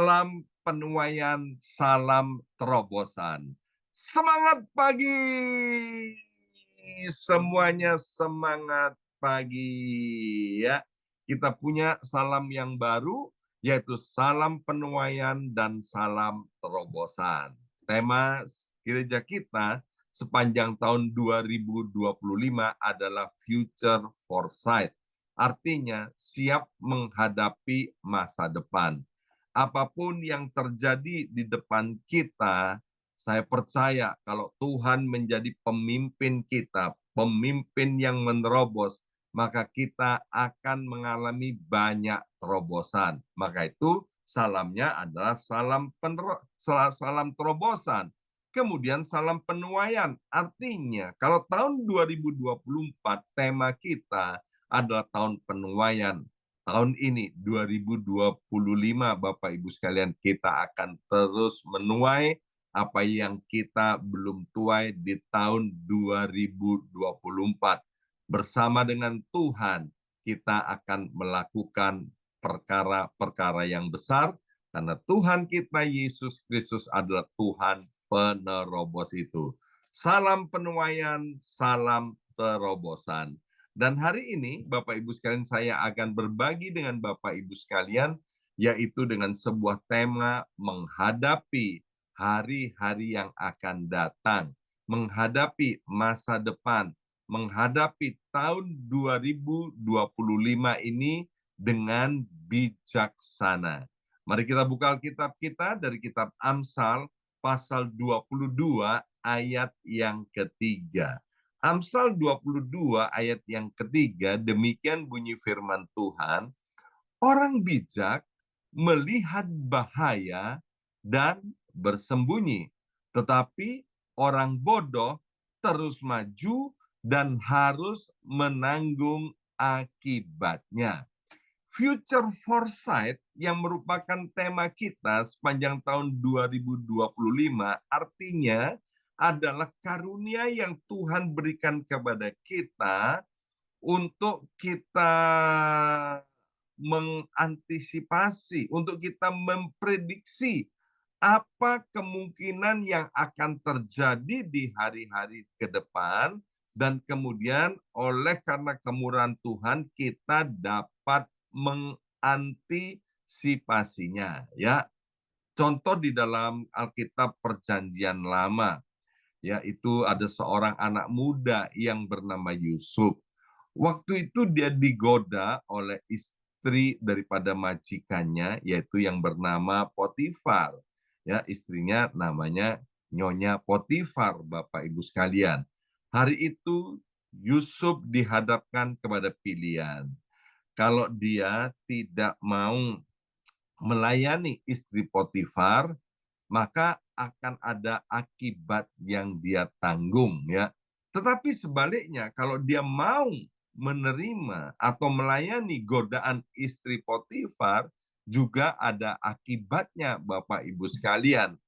salam penuaian, salam terobosan. Semangat pagi! Semuanya semangat pagi ya. Kita punya salam yang baru, yaitu salam penuaian dan salam terobosan. Tema gereja kita sepanjang tahun 2025 adalah Future Foresight. Artinya siap menghadapi masa depan. Apapun yang terjadi di depan kita, saya percaya kalau Tuhan menjadi pemimpin kita, pemimpin yang menerobos, maka kita akan mengalami banyak terobosan. Maka itu salamnya adalah salam terobosan. Kemudian salam penuaian. Artinya kalau tahun 2024 tema kita adalah tahun penuaian. Tahun ini 2025 Bapak Ibu sekalian kita akan terus menuai apa yang kita belum tuai di tahun 2024. Bersama dengan Tuhan kita akan melakukan perkara-perkara yang besar karena Tuhan kita Yesus Kristus adalah Tuhan penerobos itu. Salam penuaian, salam terobosan. Dan hari ini Bapak Ibu sekalian saya akan berbagi dengan Bapak Ibu sekalian yaitu dengan sebuah tema menghadapi hari-hari yang akan datang, menghadapi masa depan, menghadapi tahun 2025 ini dengan bijaksana. Mari kita buka Alkitab kita dari kitab Amsal pasal 22 ayat yang ketiga. Amsal 22 ayat yang ketiga, demikian bunyi firman Tuhan, orang bijak melihat bahaya dan bersembunyi, tetapi orang bodoh terus maju dan harus menanggung akibatnya. Future Foresight yang merupakan tema kita sepanjang tahun 2025 artinya adalah karunia yang Tuhan berikan kepada kita untuk kita mengantisipasi, untuk kita memprediksi apa kemungkinan yang akan terjadi di hari-hari ke depan, dan kemudian oleh karena kemurahan Tuhan kita dapat mengantisipasinya ya. Contoh di dalam Alkitab Perjanjian Lama, yaitu ada seorang anak muda yang bernama Yusuf. Waktu itu dia digoda oleh istri daripada majikannya, yaitu yang bernama Potifar. Ya, istrinya namanya Nyonya Potifar, Bapak Ibu sekalian. Hari itu Yusuf dihadapkan kepada pilihan. Kalau dia tidak mau melayani istri Potifar, maka akan ada akibat yang dia tanggung ya. Tetapi sebaliknya kalau dia mau menerima atau melayani godaan istri Potifar, juga ada akibatnya Bapak Ibu sekalian.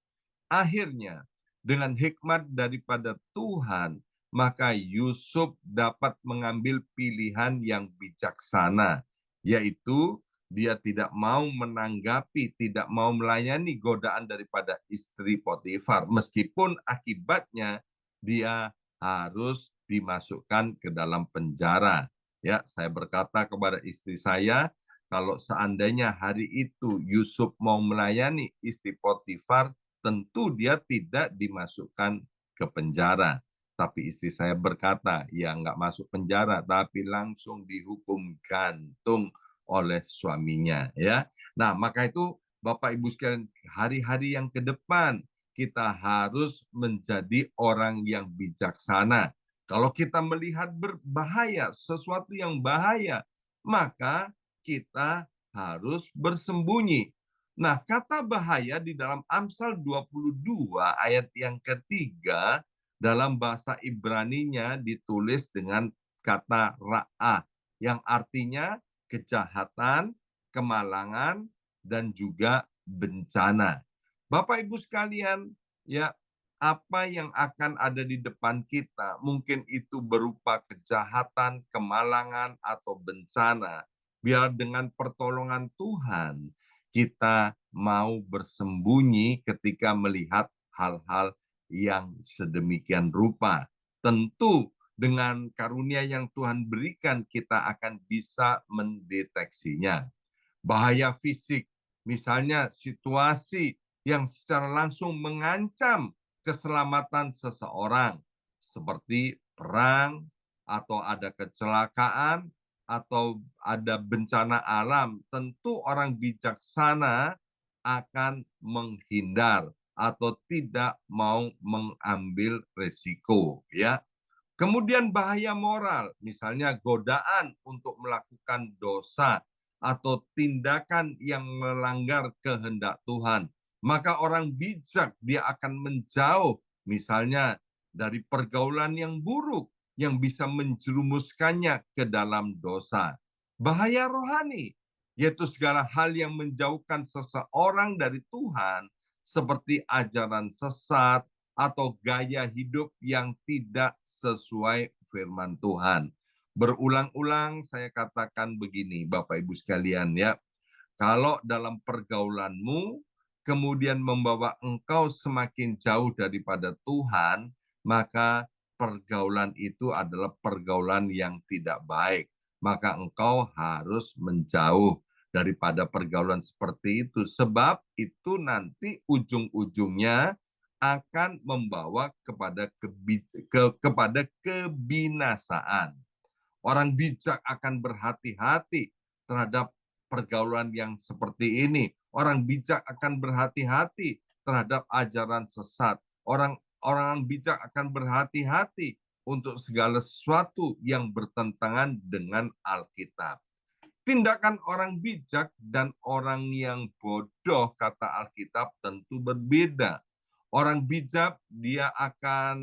Akhirnya dengan hikmat daripada Tuhan, maka Yusuf dapat mengambil pilihan yang bijaksana, yaitu dia tidak mau menanggapi, tidak mau melayani godaan daripada istri Potifar, meskipun akibatnya dia harus dimasukkan ke dalam penjara. Ya, saya berkata kepada istri saya, kalau seandainya hari itu Yusuf mau melayani istri Potifar, tentu dia tidak dimasukkan ke penjara. Tapi istri saya berkata, ya nggak masuk penjara, tapi langsung dihukum gantung oleh suaminya. Ya, nah maka itu Bapak Ibu sekalian, hari-hari yang ke depan kita harus menjadi orang yang bijaksana. Kalau kita melihat berbahaya, sesuatu yang bahaya, maka kita harus bersembunyi. Nah, kata bahaya di dalam Amsal 22 ayat yang ketiga, dalam bahasa Ibraninya ditulis dengan kata ra'ah, yang artinya kejahatan, kemalangan, dan juga bencana. Bapak Ibu sekalian, ya, apa yang akan ada di depan kita, mungkin itu berupa kejahatan, kemalangan, atau bencana. Biar dengan pertolongan Tuhan, kita mau bersembunyi ketika melihat hal-hal yang sedemikian rupa. Tentu dengan karunia yang Tuhan berikan, kita akan bisa mendeteksinya. Bahaya fisik, misalnya situasi yang secara langsung mengancam keselamatan seseorang, seperti perang, atau ada kecelakaan, atau ada bencana alam, tentu orang bijaksana akan menghindar atau tidak mau mengambil resiko, ya. Kemudian bahaya moral, misalnya godaan untuk melakukan dosa atau tindakan yang melanggar kehendak Tuhan. Maka orang bijak dia akan menjauh, misalnya dari pergaulan yang buruk yang bisa menjerumuskannya ke dalam dosa. Bahaya rohani, yaitu segala hal yang menjauhkan seseorang dari Tuhan, seperti ajaran sesat, atau gaya hidup yang tidak sesuai firman Tuhan. Berulang-ulang saya katakan begini, Bapak Ibu sekalian, ya. Kalau dalam pergaulanmu kemudian membawa engkau semakin jauh daripada Tuhan, maka pergaulan itu adalah pergaulan yang tidak baik. Maka engkau harus menjauh daripada pergaulan seperti itu. Sebab itu nanti ujung-ujungnya akan membawa kepada kebinasaan. Orang bijak akan berhati-hati terhadap pergaulan yang seperti ini. Orang bijak akan berhati-hati terhadap ajaran sesat. Orang bijak akan berhati-hati untuk segala sesuatu yang bertentangan dengan Alkitab. Tindakan orang bijak dan orang yang bodoh, kata Alkitab, tentu berbeda. Orang bijak dia akan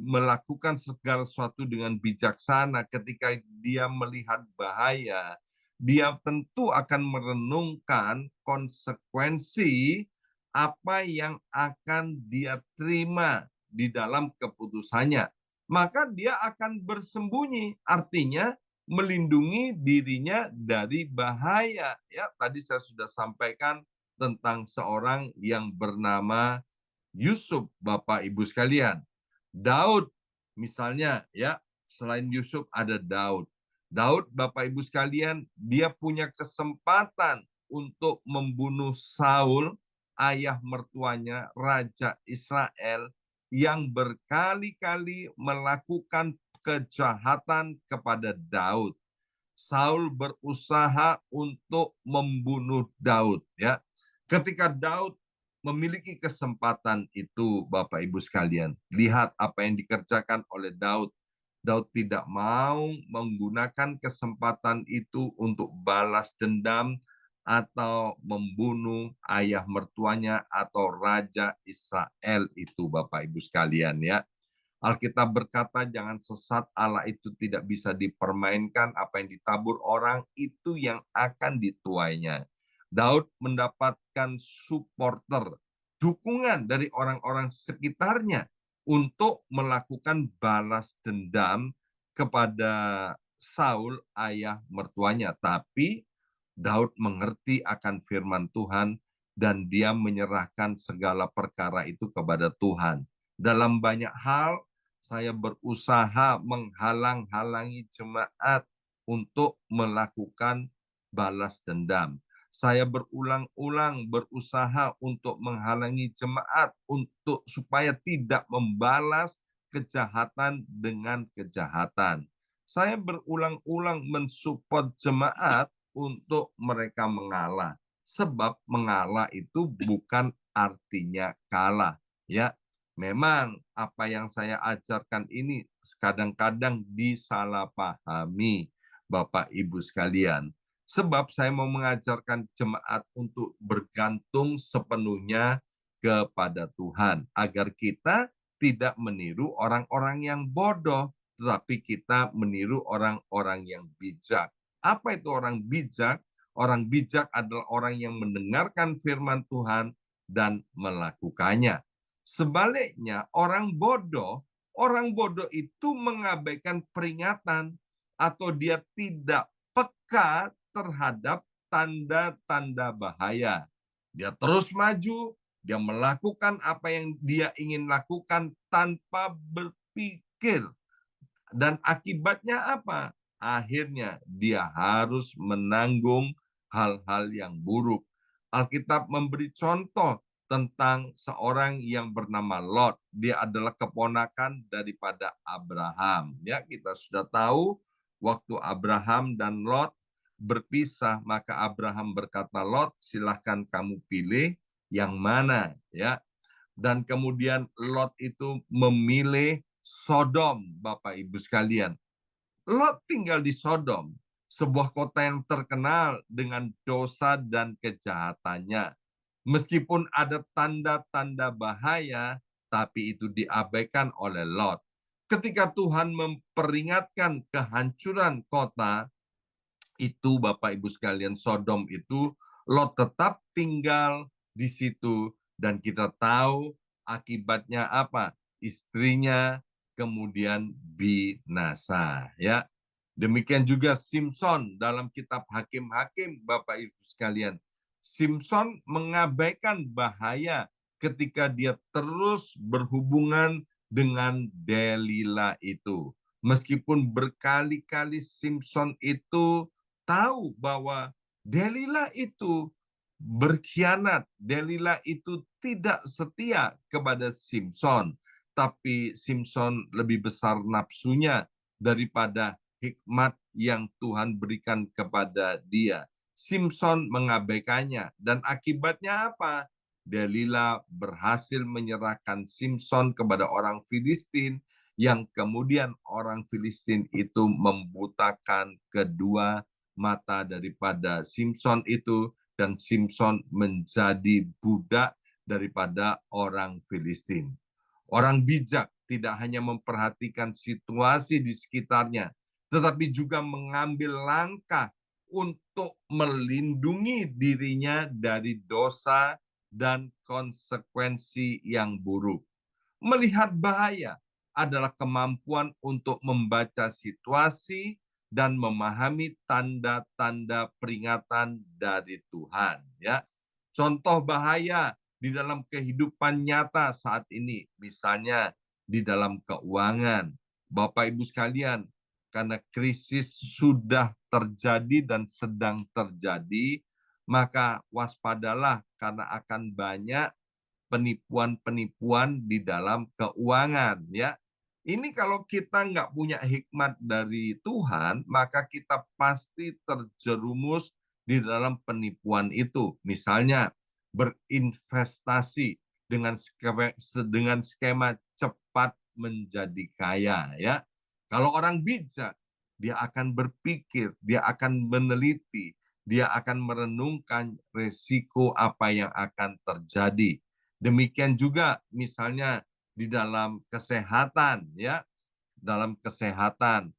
melakukan segala sesuatu dengan bijaksana. Ketika dia melihat bahaya, dia tentu akan merenungkan konsekuensi apa yang akan dia terima di dalam keputusannya. Maka dia akan bersembunyi, artinya melindungi dirinya dari bahaya. Ya, tadi saya sudah sampaikan tentang seorang yang bernama Yusuf, Bapak Ibu sekalian. Daud misalnya, ya, selain Yusuf ada Daud. Daud, Bapak Ibu sekalian, dia punya kesempatan untuk membunuh Saul, ayah mertuanya, raja Israel, yang berkali-kali melakukan kejahatan kepada Daud. Saul berusaha untuk membunuh Daud, ya. Ketika Daud memiliki kesempatan itu, Bapak Ibu sekalian, lihat apa yang dikerjakan oleh Daud. Daud tidak mau menggunakan kesempatan itu untuk balas dendam atau membunuh ayah mertuanya atau raja Israel itu, Bapak Ibu sekalian, ya. Alkitab berkata, jangan sesat, Allah itu tidak bisa dipermainkan, apa yang ditabur orang itu yang akan dituainya. Daud mendapatkan supporter, dukungan dari orang-orang sekitarnya untuk melakukan balas dendam kepada Saul, ayah mertuanya. Tapi Daud mengerti akan firman Tuhan dan dia menyerahkan segala perkara itu kepada Tuhan. Dalam banyak hal, saya berusaha menghalang-halangi jemaat untuk melakukan balas dendam. Saya berulang-ulang berusaha untuk menghalangi jemaat untuk supaya tidak membalas kejahatan dengan kejahatan. Saya berulang-ulang mensupport jemaat untuk mereka mengalah. Sebab mengalah itu bukan artinya kalah, ya. Memang apa yang saya ajarkan ini kadang-kadang disalahpahami, Bapak Ibu sekalian. Sebab saya mau mengajarkan jemaat untuk bergantung sepenuhnya kepada Tuhan, agar kita tidak meniru orang-orang yang bodoh, tetapi kita meniru orang-orang yang bijak. Apa itu orang bijak? Orang bijak adalah orang yang mendengarkan firman Tuhan dan melakukannya. Sebaliknya, orang bodoh itu mengabaikan peringatan atau dia tidak peka terhadap tanda-tanda bahaya. Dia terus maju, dia melakukan apa yang dia ingin lakukan tanpa berpikir. Dan akibatnya apa? Akhirnya dia harus menanggung hal-hal yang buruk. Alkitab memberi contoh tentang seorang yang bernama Lot. Dia adalah keponakan daripada Abraham. Ya, kita sudah tahu waktu Abraham dan Lot berpisah, maka Abraham berkata, Lot, silahkan kamu pilih yang mana, ya. Dan kemudian Lot itu memilih Sodom, Bapak Ibu sekalian. Lot tinggal di Sodom, sebuah kota yang terkenal dengan dosa dan kejahatannya. Meskipun ada tanda-tanda bahaya, tapi itu diabaikan oleh Lot. Ketika Tuhan memperingatkan kehancuran kota, itu Bapak Ibu sekalian, Sodom itu, Lot tetap tinggal di situ, dan kita tahu akibatnya apa? Istrinya kemudian binasa, ya. Demikian juga Simpson dalam kitab Hakim-Hakim, Bapak Ibu sekalian. Simpson mengabaikan bahaya ketika dia terus berhubungan dengan Delila itu. Meskipun berkali-kali Simpson itu tahu bahwa Delila itu berkhianat, Delila itu tidak setia kepada Simpson, tapi Simpson lebih besar nafsunya daripada hikmat yang Tuhan berikan kepada dia. Simpson mengabaikannya, dan akibatnya apa? Delila berhasil menyerahkan Simpson kepada orang Filistin, yang kemudian orang Filistin itu membutakan kedua mata daripada Simpson itu, dan Simpson menjadi budak daripada orang Filistin. Orang bijak tidak hanya memperhatikan situasi di sekitarnya, tetapi juga mengambil langkah untuk melindungi dirinya dari dosa dan konsekuensi yang buruk. Melihat bahaya adalah kemampuan untuk membaca situasi dan memahami tanda-tanda peringatan dari Tuhan. Ya, contoh bahaya di dalam kehidupan nyata saat ini, misalnya di dalam keuangan. Bapak Ibu sekalian, karena krisis sudah terjadi dan sedang terjadi, maka waspadalah karena akan banyak penipuan-penipuan di dalam keuangan, ya. Ini kalau kita nggak punya hikmat dari Tuhan, maka kita pasti terjerumus di dalam penipuan itu. Misalnya berinvestasi dengan skema cepat menjadi kaya, ya. Kalau orang bijak, dia akan berpikir, dia akan meneliti, dia akan merenungkan resiko apa yang akan terjadi. Demikian juga misalnya di dalam kesehatan, ya, dalam kesehatan.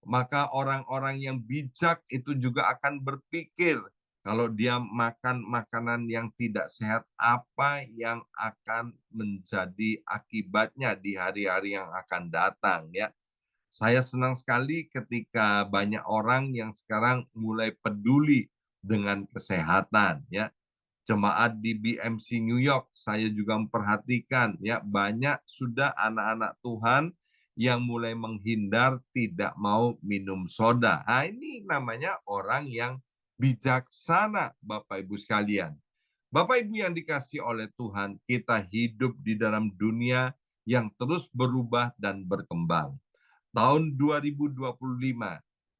Maka orang-orang yang bijak itu juga akan berpikir, kalau dia makan makanan yang tidak sehat, apa yang akan menjadi akibatnya di hari-hari yang akan datang, ya. Saya senang sekali ketika banyak orang yang sekarang mulai peduli dengan kesehatan, ya. Jemaat di BMC New York, saya juga memperhatikan, ya, banyak sudah anak-anak Tuhan yang mulai menghindar, tidak mau minum soda. Nah, ini namanya orang yang bijaksana, Bapak Ibu sekalian. Bapak Ibu yang dikasih oleh Tuhan, kita hidup di dalam dunia yang terus berubah dan berkembang. Tahun 2025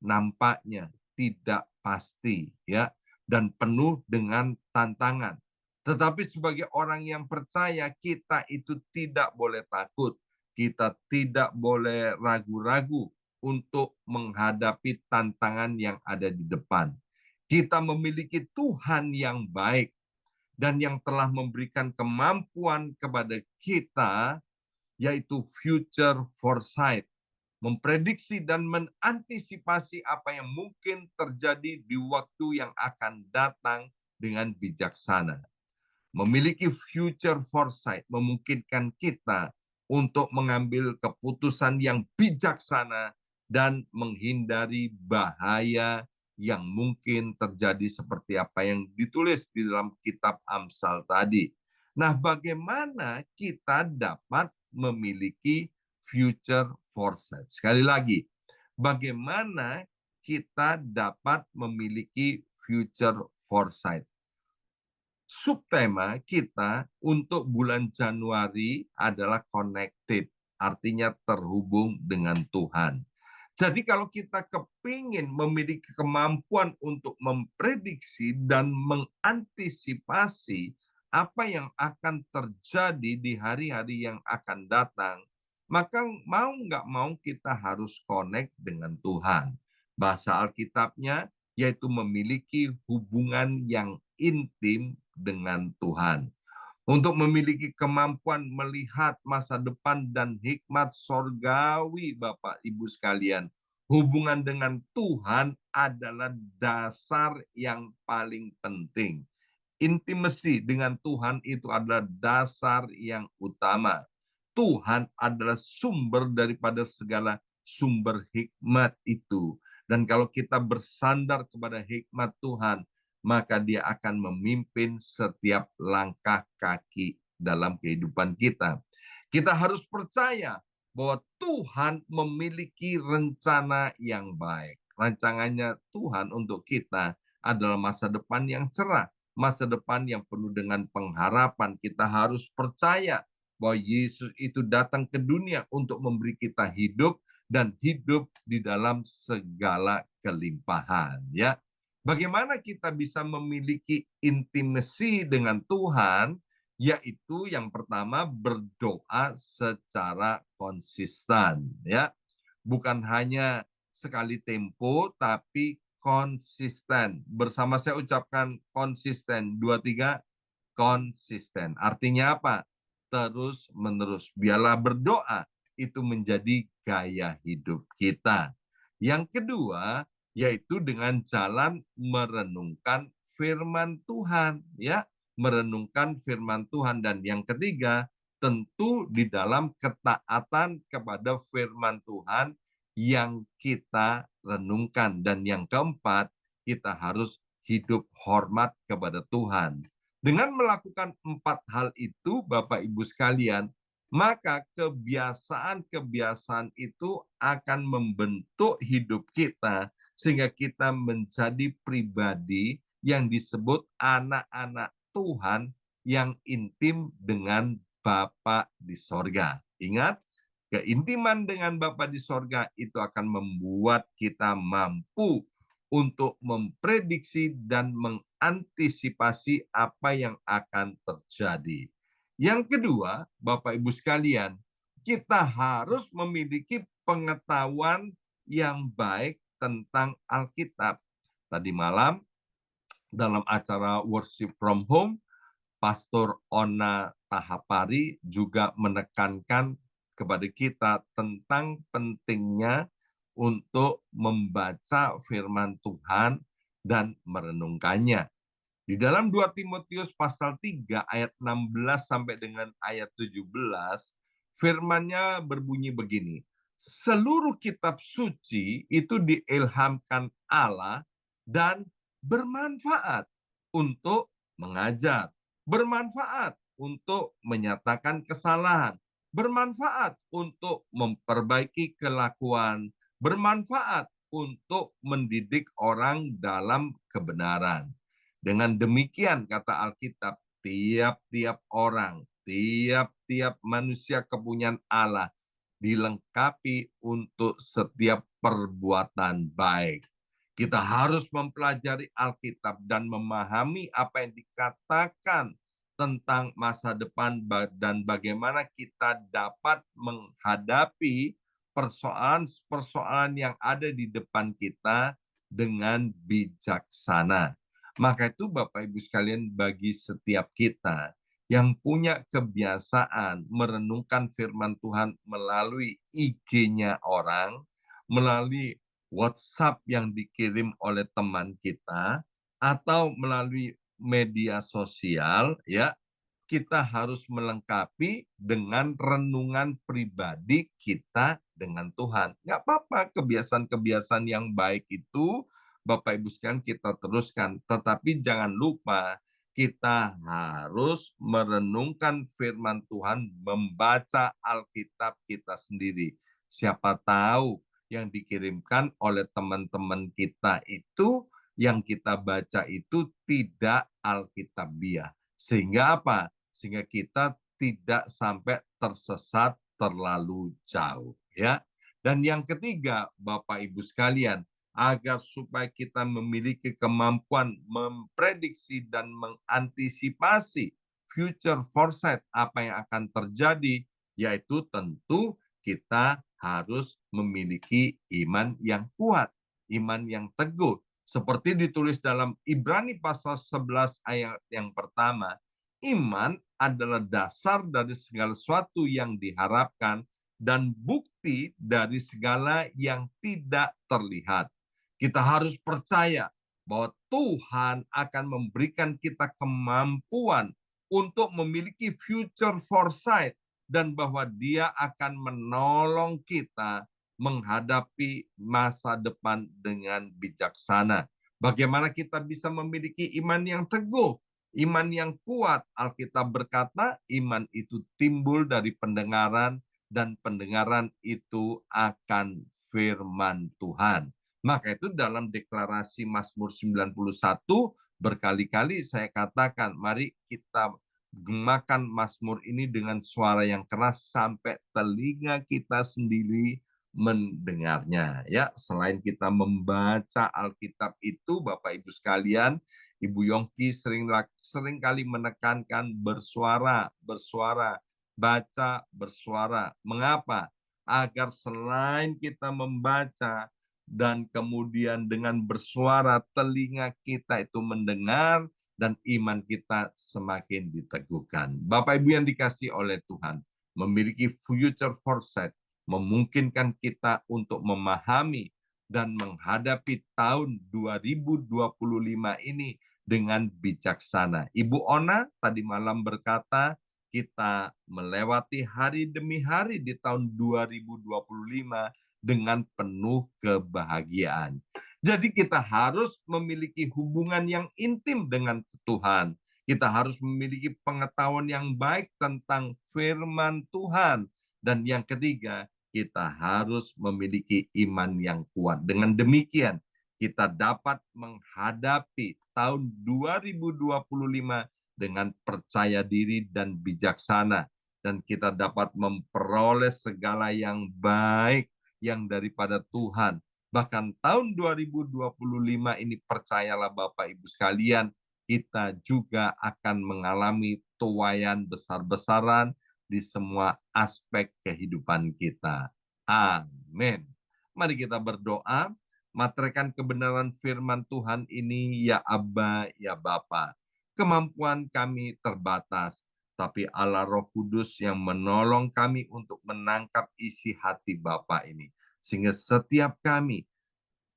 nampaknya tidak pasti, ya, dan penuh dengan tantangan. Tetapi sebagai orang yang percaya, kita itu tidak boleh takut. Kita tidak boleh ragu-ragu untuk menghadapi tantangan yang ada di depan. Kita memiliki Tuhan yang baik dan yang telah memberikan kemampuan kepada kita, yaitu future foresight, memprediksi dan mengantisipasi apa yang mungkin terjadi di waktu yang akan datang dengan bijaksana. Memiliki future foresight memungkinkan kita untuk mengambil keputusan yang bijaksana dan menghindari bahaya yang mungkin terjadi seperti apa yang ditulis di dalam kitab Amsal tadi. Nah, bagaimana kita dapat memiliki future foresight? Sekali lagi, bagaimana kita dapat memiliki future foresight? Subtema kita untuk bulan Januari adalah connected, artinya terhubung dengan Tuhan. Jadi kalau kita kepingin memiliki kemampuan untuk memprediksi dan mengantisipasi apa yang akan terjadi di hari-hari yang akan datang, maka mau nggak mau kita harus connect dengan Tuhan. Bahasa Alkitabnya yaitu memiliki hubungan yang intim dengan Tuhan. Untuk memiliki kemampuan melihat masa depan dan hikmat sorgawi, Bapak Ibu sekalian, hubungan dengan Tuhan adalah dasar yang paling penting. Intimasi dengan Tuhan itu adalah dasar yang utama. Tuhan adalah sumber daripada segala sumber hikmat itu. Dan kalau kita bersandar kepada hikmat Tuhan, maka dia akan memimpin setiap langkah kaki dalam kehidupan kita. Kita harus percaya bahwa Tuhan memiliki rencana yang baik. Rancangannya Tuhan untuk kita adalah masa depan yang cerah, masa depan yang penuh dengan pengharapan. Kita harus percaya bahwa Yesus itu datang ke dunia untuk memberi kita hidup dan hidup di dalam segala kelimpahan, ya. Bagaimana kita bisa memiliki intimasi dengan Tuhan? Yaitu yang pertama berdoa secara konsisten, ya. Bukan hanya sekali tempo tapi konsisten. Bersama saya ucapkan konsisten. 2, 3, konsisten. Artinya apa? Terus menerus. Biarlah berdoa itu menjadi gaya hidup kita. Yang kedua, yaitu dengan jalan merenungkan firman Tuhan, ya, merenungkan firman Tuhan. Dan yang ketiga, tentu di dalam ketaatan kepada firman Tuhan yang kita renungkan. Dan yang keempat, kita harus hidup hormat kepada Tuhan. Dengan melakukan 4 hal itu, Bapak Ibu sekalian, maka kebiasaan-kebiasaan itu akan membentuk hidup kita sehingga kita menjadi pribadi yang disebut anak-anak Tuhan yang intim dengan Bapa di sorga. Ingat, keintiman dengan Bapa di sorga itu akan membuat kita mampu untuk memprediksi dan mengantisipasi apa yang akan terjadi. Yang kedua, Bapak Ibu sekalian, kita harus memiliki pengetahuan yang baik tentang Alkitab. Tadi malam dalam acara Worship from Home, Pastor Ona Tahapari juga menekankan kepada kita tentang pentingnya untuk membaca firman Tuhan dan merenungkannya. Di dalam 2 Timotius pasal 3 ayat 16 sampai dengan ayat 17, firman-Nya berbunyi begini. Seluruh kitab suci itu diilhamkan Allah dan bermanfaat untuk mengajar, bermanfaat untuk menyatakan kesalahan, bermanfaat untuk memperbaiki kelakuan, bermanfaat untuk mendidik orang dalam kebenaran. Dengan demikian, kata Alkitab, tiap-tiap orang, tiap-tiap manusia kepunyaan Allah dilengkapi untuk setiap perbuatan baik. Kita harus mempelajari Alkitab dan memahami apa yang dikatakan tentang masa depan dan bagaimana kita dapat menghadapi persoalan-persoalan yang ada di depan kita dengan bijaksana. Maka itu Bapak Ibu sekalian, bagi setiap kita yang punya kebiasaan merenungkan firman Tuhan melalui IG-nya orang, melalui WhatsApp yang dikirim oleh teman kita, atau melalui media sosial, ya, kita harus melengkapi dengan renungan pribadi kita dengan Tuhan. Nggak apa-apa, kebiasaan-kebiasaan yang baik itu Bapak Ibu sekalian kita teruskan. Tetapi jangan lupa kita harus merenungkan firman Tuhan, membaca Alkitab kita sendiri. Siapa tahu yang dikirimkan oleh teman-teman kita itu, yang kita baca itu tidak Alkitabiah. Sehingga apa? Sehingga kita tidak sampai tersesat terlalu jauh. Ya. Dan yang ketiga, Bapak Ibu sekalian, agar supaya kita memiliki kemampuan memprediksi dan mengantisipasi future foresight apa yang akan terjadi, yaitu tentu kita harus memiliki iman yang kuat, iman yang teguh. Seperti ditulis dalam Ibrani pasal 11 ayat yang pertama, iman adalah dasar dari segala sesuatu yang diharapkan dan bukti dari segala yang tidak terlihat. Kita harus percaya bahwa Tuhan akan memberikan kita kemampuan untuk memiliki future foresight dan bahwa Dia akan menolong kita menghadapi masa depan dengan bijaksana. Bagaimana kita bisa memiliki iman yang teguh, iman yang kuat? Alkitab berkata, iman itu timbul dari pendengaran dan pendengaran itu akan firman Tuhan. Maka itu dalam deklarasi Mazmur 91 berkali-kali saya katakan, mari kita gemakan Mazmur ini dengan suara yang keras sampai telinga kita sendiri mendengarnya. Ya, selain kita membaca Alkitab itu, Bapak Ibu sekalian, Ibu Yongki sering kali menekankan bersuara, baca bersuara. Mengapa? Agar selain kita membaca, dan kemudian dengan bersuara telinga kita itu mendengar dan iman kita semakin diteguhkan. Bapak Ibu yang dikasihi oleh Tuhan, memiliki future foresight memungkinkan kita untuk memahami dan menghadapi tahun 2025 ini dengan bijaksana. Ibu Ona tadi malam berkata, kita melewati hari demi hari di tahun 2025 dengan penuh kebahagiaan. Jadi kita harus memiliki hubungan yang intim dengan Tuhan. Kita harus memiliki pengetahuan yang baik tentang firman Tuhan. Dan yang ketiga, kita harus memiliki iman yang kuat. Dengan demikian, kita dapat menghadapi tahun 2025 dengan percaya diri dan bijaksana. Dan kita dapat memperoleh segala yang baik yang daripada Tuhan. Bahkan tahun 2025 ini percayalah Bapak Ibu sekalian, kita juga akan mengalami tuaian besar-besaran di semua aspek kehidupan kita. Amin. Mari kita berdoa, materaikan kebenaran firman Tuhan ini, ya Abba, ya Bapa. Kemampuan kami terbatas, tapi Allah Roh Kudus yang menolong kami untuk menangkap isi hati Bapa ini. Sehingga setiap kami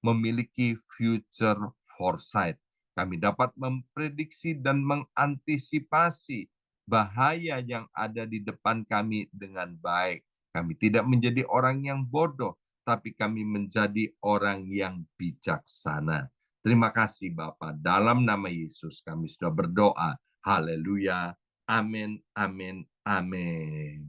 memiliki future foresight. Kami dapat memprediksi dan mengantisipasi bahaya yang ada di depan kami dengan baik. Kami tidak menjadi orang yang bodoh, tapi kami menjadi orang yang bijaksana. Terima kasih Bapa. Dalam nama Yesus kami sudah berdoa. Haleluya. Amin, amin, amin.